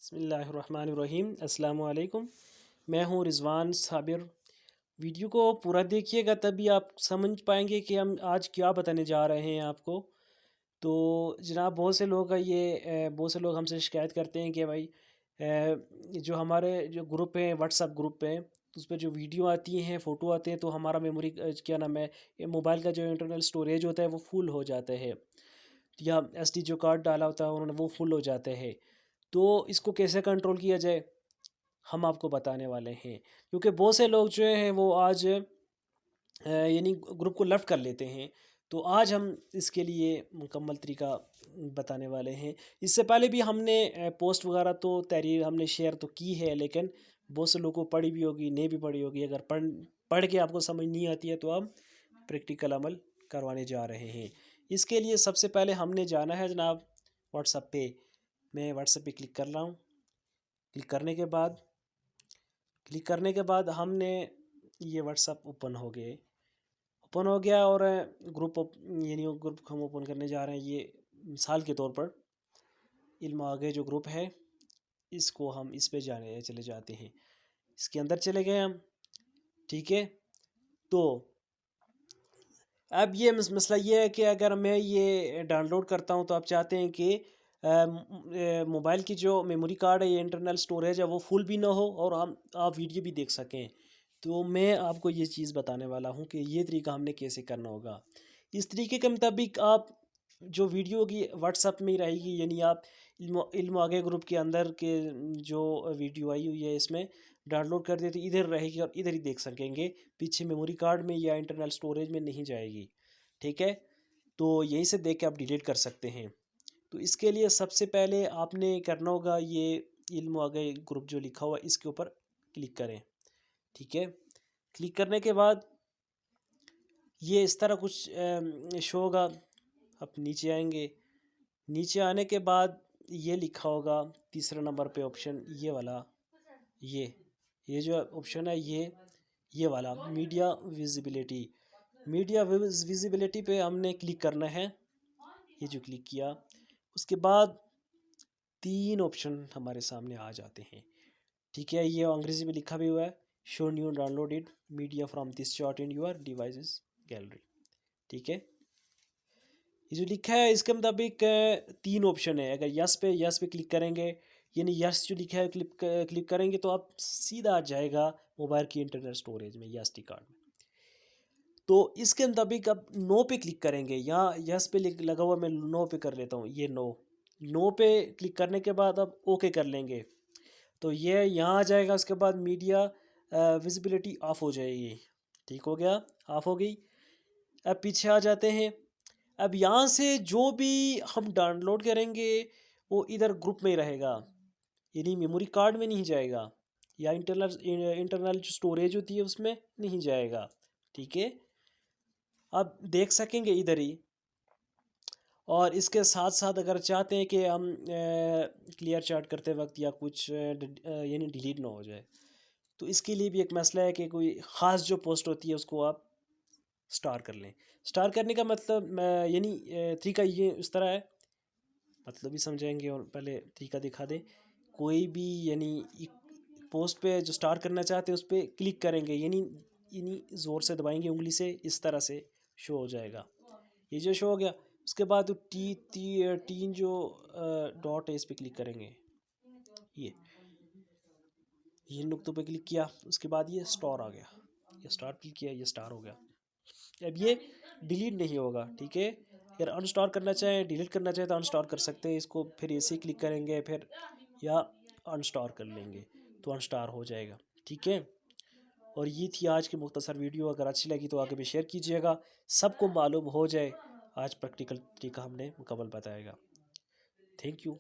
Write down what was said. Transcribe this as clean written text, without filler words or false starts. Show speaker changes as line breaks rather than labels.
बिस्मिल्लाहिर्रहमानिर्रहीम अस्सलाम वालेकुम। मैं हूँ रिज़वान साबिर। वीडियो को पूरा देखिएगा तभी आप समझ पाएंगे कि हम आज क्या बताने जा रहे हैं आपको। तो जनाब बहुत से लोग हमसे शिकायत करते हैं कि भाई जो हमारे जो ग्रुप हैं व्हाट्सअप ग्रुप हैं उस पर जो वीडियो आती हैं फ़ोटो आते हैं तो हमारा मेमोरी क्या नाम है मोबाइल का जो इंटरनल स्टोरेज होता है वो फुल हो जाता है, या एसडी जो कार्ड डाला होता है उन्होंने वो फुल हो जाते हैं। तो इसको कैसे कंट्रोल किया जाए हम आपको बताने वाले हैं, क्योंकि बहुत से लोग जो हैं वो आज यानी ग्रुप को लेफ़्ट कर लेते हैं। तो आज हम इसके लिए मुकम्मल तरीका बताने वाले हैं। इससे पहले भी हमने पोस्ट वगैरह तो तहरीर हमने शेयर तो की है, लेकिन बहुत से लोगों को पढ़ी भी होगी, नहीं भी पढ़ी होगी। अगर पढ़ के आपको समझ नहीं आती है तो हम प्रैक्टिकल अमल करवाने जा रहे हैं। इसके लिए सबसे पहले हमने जाना है जनाब व्हाट्सएप पे। मैं व्हाट्सएप पे क्लिक कर रहा हूँ। क्लिक करने के बाद हमने ये व्हाट्सएप ओपन हो गया और यानी ग्रुप हम ओपन करने जा रहे हैं। ये मिसाल के तौर पर इल्म आगे जो ग्रुप है इसको हम इस पे चले जाते हैं। इसके अंदर चले गए हम, ठीक है। तो अब ये मसला ये है कि अगर मैं ये डाउनलोड करता हूँ तो आप चाहते हैं कि मोबाइल की जो मेमोरी कार्ड है, ये इंटरनल स्टोरेज है, वो फुल भी ना हो और आप वीडियो भी देख सकें। तो मैं आपको ये चीज़ बताने वाला हूँ कि ये तरीका हमने कैसे करना होगा। इस तरीके के मुताबिक आप जो वीडियो होगी व्हाट्सएप में ही रहेगी, यानी आप इल्म आगे ग्रुप के अंदर के जो वीडियो आई हुई है इसमें डाउनलोड कर देते इधर रहेगी और इधर ही देख सकेंगे, पीछे मेमोरी कार्ड में या इंटरनल स्टोरेज में नहीं जाएगी, ठीक है। तो यहीं से देख के आप डिलीट कर सकते हैं। तो इसके लिए सबसे पहले आपने करना होगा, ये इल्म आगे ग्रुप जो लिखा हुआ इसके ऊपर क्लिक करें, ठीक है। क्लिक करने के बाद ये इस तरह कुछ शो होगा। आप नीचे आएंगे, नीचे आने के बाद ये लिखा होगा तीसरे नंबर पे ऑप्शन, ये वाला, ये जो ऑप्शन है ये वाला मीडिया विजिबिलिटी पे हमने क्लिक करना है। ये जो क्लिक किया उसके बाद 3 ऑप्शन हमारे सामने आ जाते हैं, ठीक है। ये अंग्रेजी में लिखा भी हुआ है, show new downloaded media from this chart in your devices gallery, ठीक है। ये जो लिखा है इसके मुताबिक 3 ऑप्शन है। अगर यस पे क्लिक करेंगे, यानी यस जो लिखा है क्लिक करेंगे तो आप सीधा आ जाएगा मोबाइल की इंटरनल स्टोरेज में, एसडी कार्ड में। तो इसके मुताबिक अब नो पे क्लिक करेंगे, यहाँ यस पे लगा हुआ, मैं नो पे कर लेता हूँ। ये नो पे क्लिक करने के बाद अब ओके कर लेंगे तो ये यहाँ आ जाएगा। उसके बाद मीडिया विजिबिलिटी ऑफ हो जाएगी, ठीक हो गया, ऑफ हो गई। अब पीछे आ जाते हैं। अब यहाँ से जो भी हम डाउनलोड करेंगे वो इधर ग्रुप में ही रहेगा, यानी मेमोरी कार्ड में नहीं जाएगा या इंटरनल जो स्टोरेज होती है उसमें नहीं जाएगा, ठीक है। आप देख सकेंगे इधर ही। और इसके साथ साथ अगर चाहते हैं कि हम क्लियर चार्ट करते वक्त या कुछ यानी डिलीट ना हो जाए, तो इसके लिए भी एक मसला है कि कोई ख़ास जो पोस्ट होती है उसको आप स्टार कर लें। स्टार करने का मतलब यानी तरीका ये इस तरह है, मतलब भी समझाएंगे और पहले तरीका दिखा दें। कोई भी यानी पोस्ट पे जो स्टार करना चाहते हैं उस पर क्लिक करेंगे, यानी ज़ोर से दबाएंगे उंगली से, इस तरह से शो हो जाएगा। ये जो शो हो गया, उसके बाद तीन जो डॉट है इस पर क्लिक करेंगे, ये नुक्तों पे क्लिक किया, उसके बाद ये स्टार आ गया, ये स्टार क्लिक किया, ये स्टार हो गया। अब ये डिलीट नहीं होगा, ठीक है। अगर अनस्टॉर करना चाहें, डिलीट करना चाहें तो अनस्टॉर कर सकते हैं इसको, फिर ऐसे क्लिक करेंगे फिर या अनस्टॉर कर लेंगे तो अनस्टॉर हो जाएगा, ठीक है। और ये थी आज की मुख्तसर वीडियो। अगर अच्छी लगी तो आगे भी शेयर कीजिएगा, सबको मालूम हो जाए। आज प्रैक्टिकल तरीका हमने मुकम्मल बताएगा। Thank you.